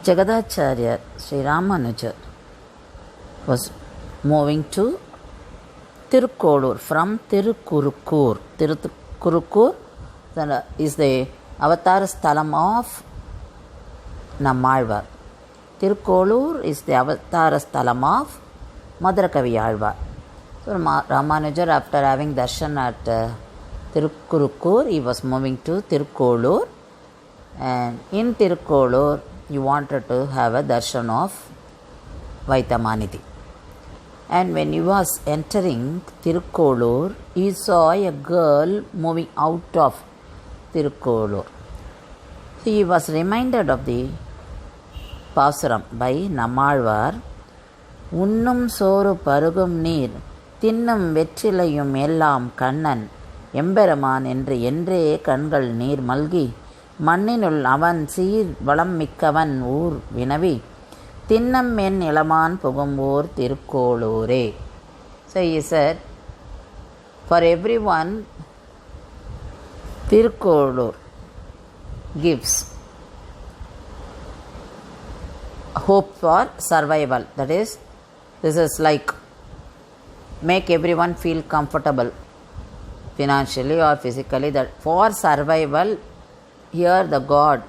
Jagadacharya Sri Ramanuja was moving to Tirukkolur from Tirukkurukur. Tirukkurukur is the avatar sthalam of Nammalvar. Tirukkolur is the avatar sthalam of Madarakavi Alvar. So Ramanuja, after having darshan at Tirukkurukur, he was moving to Tirukkolur, and in Tirukkolur he wanted to have a darshan of Vaitamanidhi. And when he was entering Tirukkolur, he saw a girl moving out of Tirukkolur. He was reminded of the Pasuram by Nammalvar. Unnum soru parugum neer, தின்னும் வெற்றிலையும் எல்லாம் கண்ணன் எம்பெருமான் என்று என்றே கண்கள் நீர் மல்கி மண்ணினுள் அவன் சீர் வளம் மிக்கவன் ஊர் வினவி தின்னம் என் இளமான் புகும் ஊர் திருக்கோளூரே. So he said, for everyone, Tirukkolur gives hope for survival. That is, this is like make everyone feel comfortable financially or physically, that for survival here the God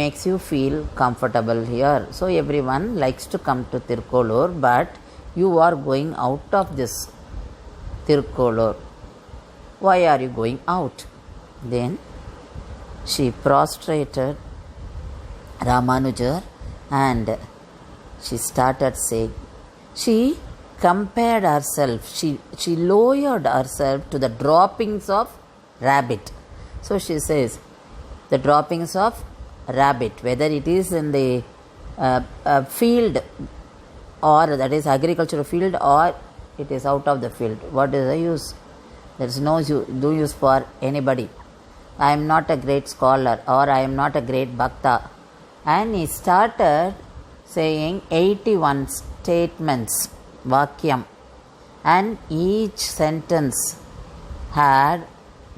makes you feel comfortable here. So everyone likes to come to Tirukkolur, but you are going out of this Tirukkolur. Why are you going out? Then she prostrated Ramanuja and she started saying, she compared herself, she lowered herself to the droppings of rabbit. So she says, the droppings of rabbit, whether it is in the field, or that is agricultural field, or it is out of the field. What is the use? There is no use for anybody. I am not a great scholar, or I am not a great bhakta. And he started saying 81 statements, Vakyam, and each sentence had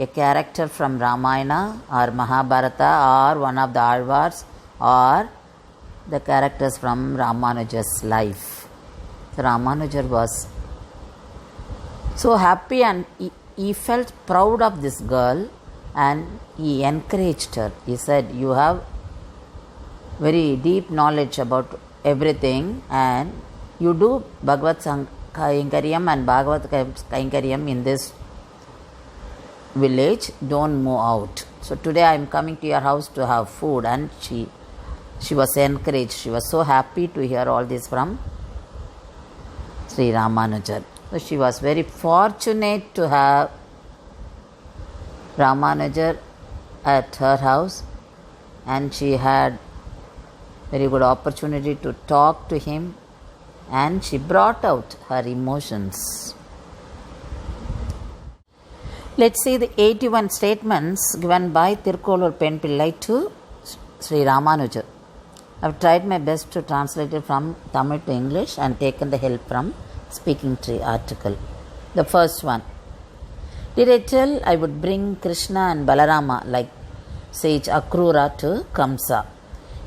a character from Ramayana or Mahabharata or one of the Alvars or the characters from Ramanuja's life. So Ramanuja was so happy, and he felt proud of this girl, and he encouraged her. He said, you have very deep knowledge about everything, and you do Bhagavad Kainkaryam and Bhagavad Kainkaryam in this village, don't move out. So today I am coming to your house to have food. And she was encouraged. She was so happy to hear all this from Sri Ramanujan. So she was very fortunate to have Ramanujan at her house, and she had very good opportunity to talk to him, and she brought out her emotions. Let's see the 81 statements given by Tirukkolur Pen Pillai to Sri Ramanuja. I have tried my best to translate it from Tamil to English and taken the help from Speaking Tree article. The first one. Did I tell I would bring Krishna and Balarama like sage Akrura to Kamsa?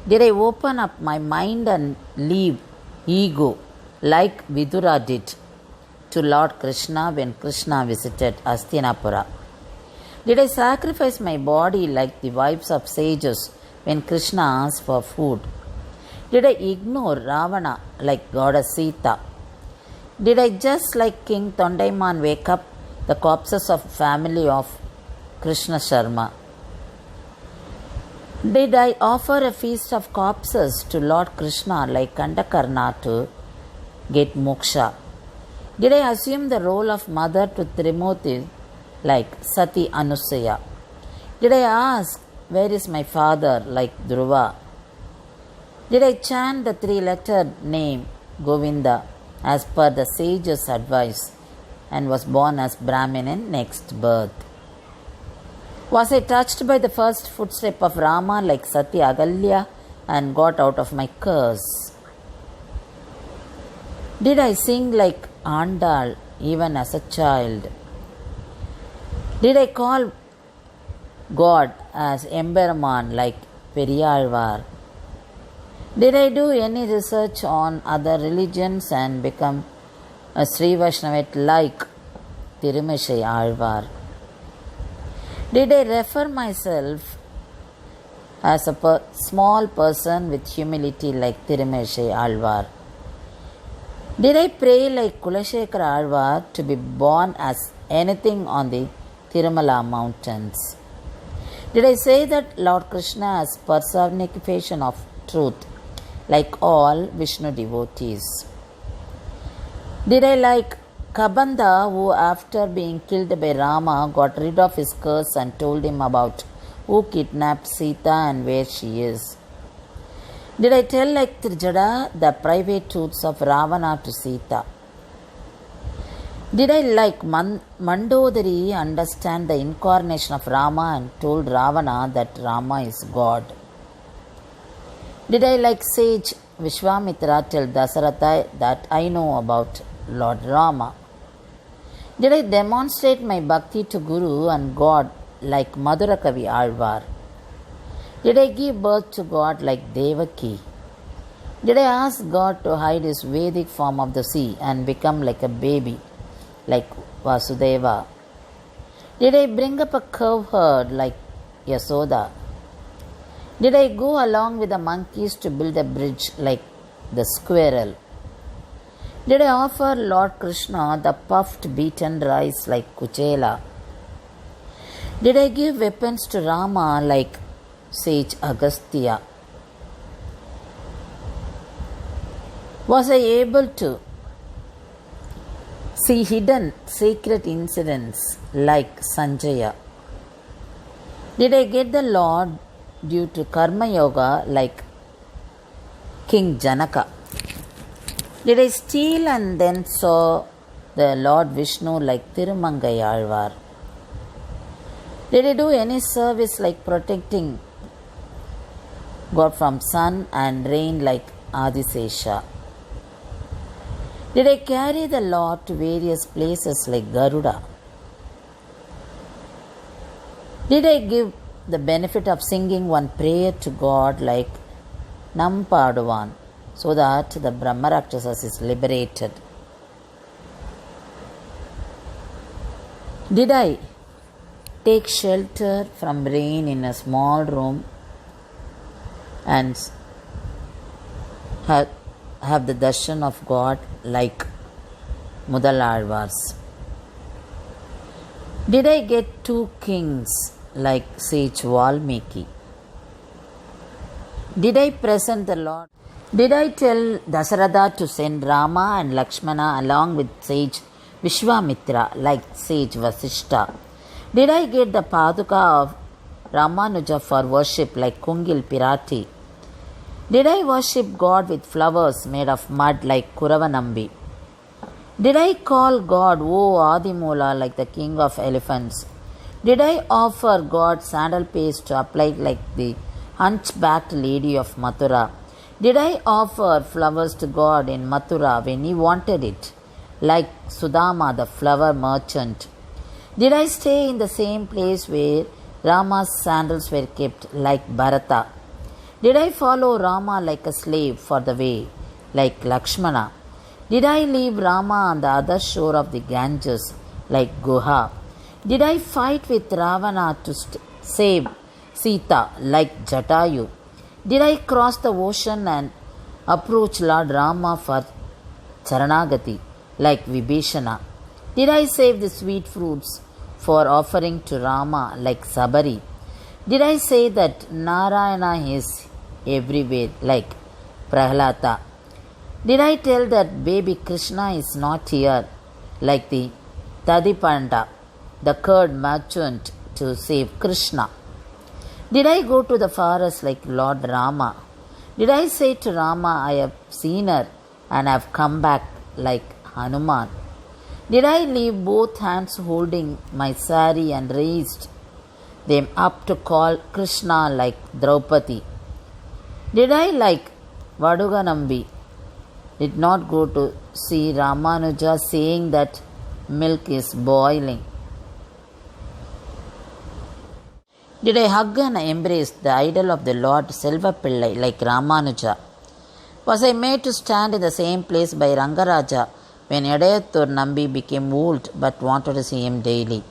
Did I open up my mind and leave ego like Vidura did to Lord Krishna when Krishna visited Hastinapura? Did I sacrifice my body like the wives of sages when Krishna asked for food? Did I ignore Ravana like goddess Sita? Did I just like King Tondaiman wake up the corpses of family of Krishna Sharma? Did I offer a feast of corpses to Lord Krishna like Kandakarna to get moksha? Did I assume the role of mother to Trimurti like Sati Anusaya? Did I ask, where is my father like Dhruva? Did I chant the 3-lettered name Govinda as per the sage's advice and was born as Brahmin in next birth? Was I touched by the first footstep of Rama like Sati Agalya and got out of my curse? Did I sing like Andal even as a child? Did I call God as Emberman like Periyalvar? Did I do any research on other religions and become a Sri Vaishnavite like Tirumishai Alvar? Did I refer myself as a small person with humility like Tirumishai Alvar? Did I pray like Kulashekara Alvar to be born as anything on the Tirumala mountains? Did I say that Lord Krishna is personification of truth like all Vishnu devotees? Did I like Kabanda, who after being killed by Rama got rid of his curse and told him about who kidnapped Sita and where she is? Did I tell like Trijada the private truths of Ravana to Sita? Did I like Mandodari understand the incarnation of Rama and told Ravana that Rama is God? Did I like sage Vishwamitra tell Dasaratha that I know about Lord Rama? Did I demonstrate my bhakti to Guru and God like Madhurakavi Alvar? Did I give birth to God like Devaki? Did I ask God to hide his Vedic form of the sea and become like a baby like Vasudeva? Did I bring up a cow herd like Yasoda? Did I go along with the monkeys to build a bridge like the squirrel? Did I offer Lord Krishna the puffed beaten rice like Kuchela? Did I give weapons to Rama like sage Agastya? Was I able to see hidden sacred incidents like Sanjaya? Did I get the Lord due to Karma Yoga like King Janaka? Did I steal and then saw the Lord Vishnu like Tirumangai Alvar? Did I do any service like protecting God from sun and rain like Adisesha? Did I carry the Lord to various places like Garuda? Did I give the benefit of singing one prayer to God like Nampaduvan so that the Brahma Rakshasas is liberated? Did I take shelter from rain in a small room and have the darshan of God like Mudalalvars? Did I get 2 kings like sage Valmiki? Did I present the Lord? Did I tell Dasaratha to send Rama and Lakshmana along with sage Vishwamitra like sage Vasishta? Did I get the Paduka of Ramanuja for worship like Kungil Pirati? Did I worship God with flowers made of mud like Kuravanambi? Did I call God O Adimula like the king of elephants? Did I offer God sandal paste to apply like the hunchbacked lady of Mathura? Did I offer flowers to God in Mathura when he wanted it, like Sudama the flower merchant? Did I stay in the same place where Rama's sandals were kept, like Bharata? Did I follow Rama like a slave for the way, like Lakshmana? Did I leave Rama on the other shore of the Ganges, like Guha? Did I fight with Ravana to save Sita, like Jatayu? Did I cross the ocean and approach Lord Rama for Charanagati, like Vibhishana? Did I save the sweet fruits for offering to Rama, like Sabari? Did I say that Narayana is everywhere, like Prahlata? Did I tell that baby Krishna is not here, like the Tadipanda, the curd merchant, to save Krishna? Did I go to the forest like Lord Rama? Did I say to Rama, I have seen her and have come back like Hanuman? Did I leave both hands holding my sari and raised them up to call Krishna like Draupadi? Did I, like Vaduganambi, did not go to see Ramanuja saying that milk is boiling? Did I hug and embrace the idol of the Lord Selva Pillai like Ramanuja Was I made to stand in the same place by Rangaraja when Edayathur Nambi became old but wanted to see him daily?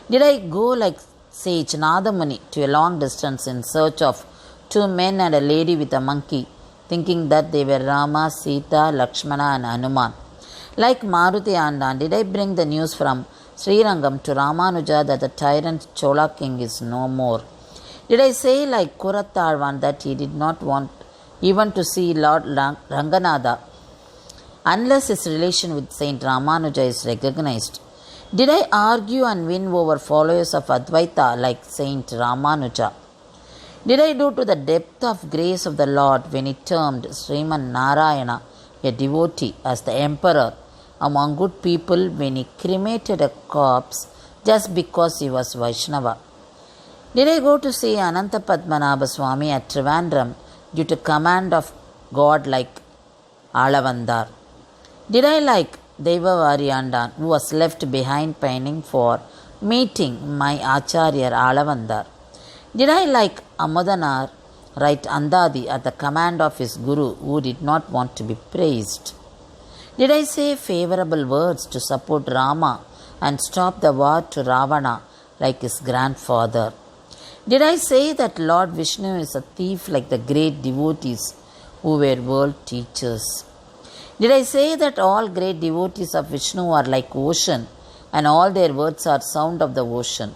Did I go like sage Nadamuni to a long distance in search of two men and a lady with a monkey, thinking that they were Rama, Sita, Lakshmana and Hanuman? Like Maruti Andan, did I bring the news from Srirangam to Ramanuja that the tyrant Chola king is no more? Did I say like Kurathalvan that he did not want even to see Lord Ranganatha unless his relation with Saint Ramanuja is recognized? Did I argue and win over followers of Advaita like Saint Ramanuja? Did I do to the depth of grace of the Lord when he termed Sriman Narayana, a devotee, as the emperor among good people when he cremated a corpse just because he was Vaishnava? Did I go to see Ananta Padmanabha Swami at Trivandrum due to command of God like Alavandar? Did I like Devavari Andan, who was left behind pining for meeting my Acharya Alavandar? Did I like Amodanar write Andadi at the command of his Guru, who did not want to be praised? Did I say favorable words to support Rama and stop the war to Ravana like his grandfather? Did I say that Lord Vishnu is a thief like the great devotees who were world teachers? Did I say that all great devotees of Vishnu are like ocean and all their words are sound of the ocean,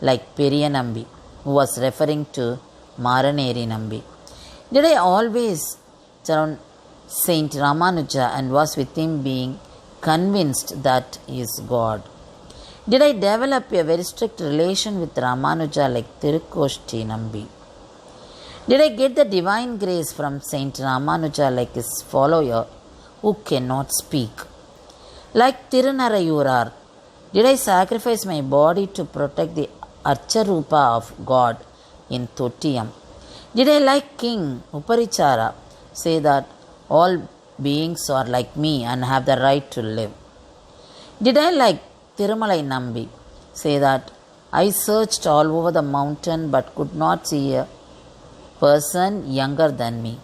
like Periyanambi, who was referring to Maraneri Nambi? Did I always surround Saint Ramanuja and was with him being convinced that he is God? Did I develop a very strict relation with Ramanuja like Tirukoshti Nambi? Did I get the divine grace from Saint Ramanuja like his follower who cannot speak? Like Tirunarayurar, did I sacrifice my body to protect the Archarupa of God in Tottiyam? Did I, like King Uparichara, say that all beings are like me and have the right to live? Did I, like Tirumalai Nambi, say that I searched all over the mountain but could not see a person younger than me?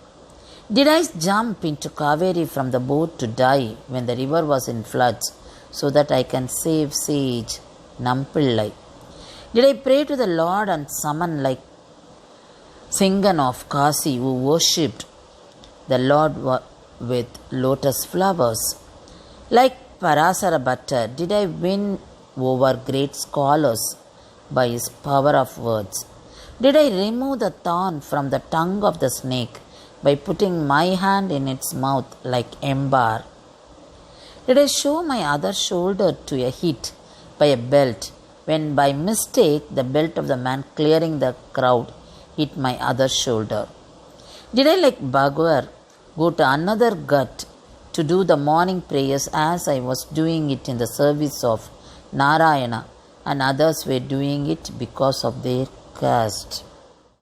Did I jump into Kaveri from the boat to die when the river was in floods so that I can save sage Nampillai? Did I pray to the Lord and summon like Singan of Kasi, who worshipped the Lord with lotus flowers? Like Parasara Bhatta, did I win over great scholars by his power of words? Did I remove the thorn from the tongue of the snake by putting my hand in its mouth like Embar? Did I show my other shoulder to a hit by a belt when by mistake the belt of the man clearing the crowd hit my other shoulder? Did I, like Bhagwar, go to another gut to do the morning prayers as I was doing it in the service of Narayana and others were doing it because of their caste?